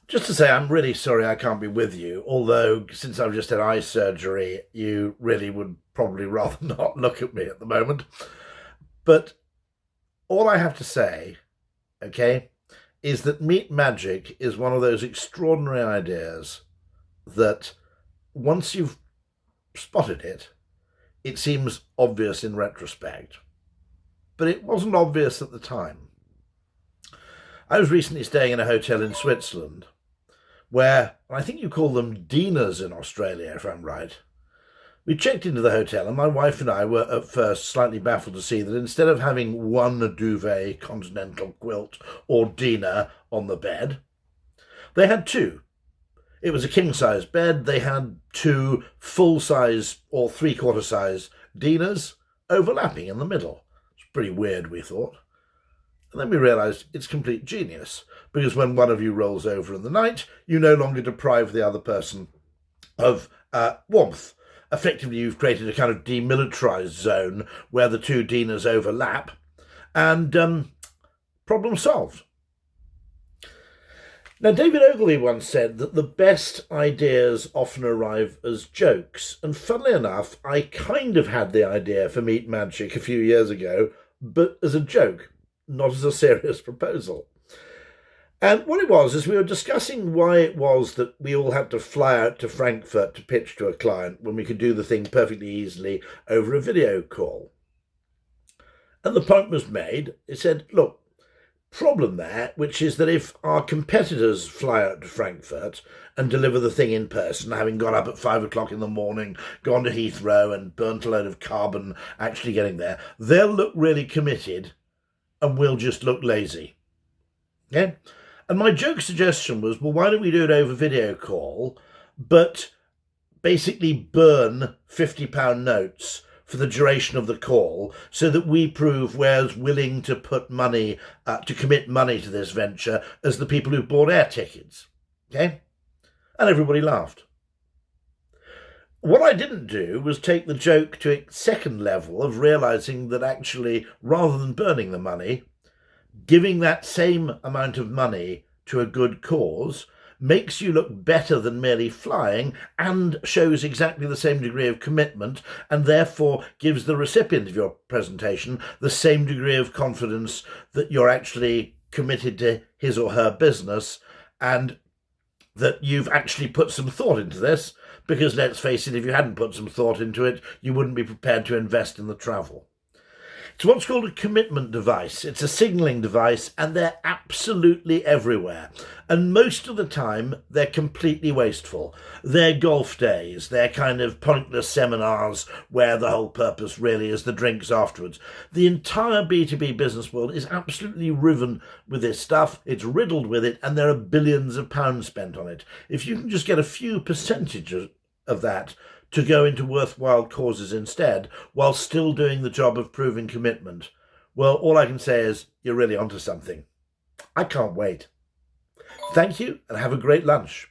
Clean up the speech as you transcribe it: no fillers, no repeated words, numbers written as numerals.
Just to say, I'm really sorry I can't be with you, although since I've just had eye surgery, you really would probably rather not look at me at the moment. But all I have to say, okay, is that meat magic is one of those extraordinary ideas that once you've spotted it, it seems obvious in retrospect. But it wasn't obvious at the time. I was recently staying in a hotel in Switzerland where, I think you call them diners in Australia, if I'm right. We checked into the hotel, and my wife and I were at first slightly baffled to see that instead of having one duvet, continental quilt, or diner on the bed, they had two. It was a king-size bed. They had two full-size or three-quarter-size diners overlapping in the middle. It's pretty weird, we thought. And then we realised it's complete genius, because when one of you rolls over in the night, you no longer deprive the other person of warmth. Effectively, you've created a kind of demilitarised zone where the two diners overlap, and problem solved. Now, David Ogilvy once said that the best ideas often arrive as jokes, and funnily enough, I kind of had the idea for Meat Magic a few years ago, but as a joke, not as a serious proposal. And what it was is we were discussing why it was that we all had to fly out to Frankfurt to pitch to a client when we could do the thing perfectly easily over a video call. And the point was made. It said, look, problem there, which is that if our competitors fly out to Frankfurt and deliver the thing in person, having got up at 5 o'clock in the morning, gone to Heathrow and burnt a load of carbon actually getting there, they'll look really committed and we'll just look lazy. Okay? And my joke suggestion was, well, why don't we do it over video call, but basically burn £50 notes for the duration of the call so that we prove we're as willing to put money, to commit money to this venture as the people who bought air tickets. Okay? And everybody laughed. What I didn't do was take the joke to its second level of realising that actually, rather than burning the money, giving that same amount of money to a good cause makes you look better than merely flying and shows exactly the same degree of commitment, and therefore gives the recipient of your presentation the same degree of confidence that you're actually committed to his or her business and that you've actually put some thought into this, because let's face it, if you hadn't put some thought into it, you wouldn't be prepared to invest in the travel. It's what's called a commitment device. It's a signalling device, and they're absolutely everywhere. And most of the time, they're completely wasteful. They're golf days. They're kind of pointless seminars where the whole purpose really is the drinks afterwards. The entire B2B business world is absolutely riven with this stuff. It's riddled with it, and there are billions of pounds spent on it. If you can just get a few percentages of that to go into worthwhile causes instead, while still doing the job of proving commitment, well, all I can say is you're really onto something. I can't wait. Thank you, and have a great lunch.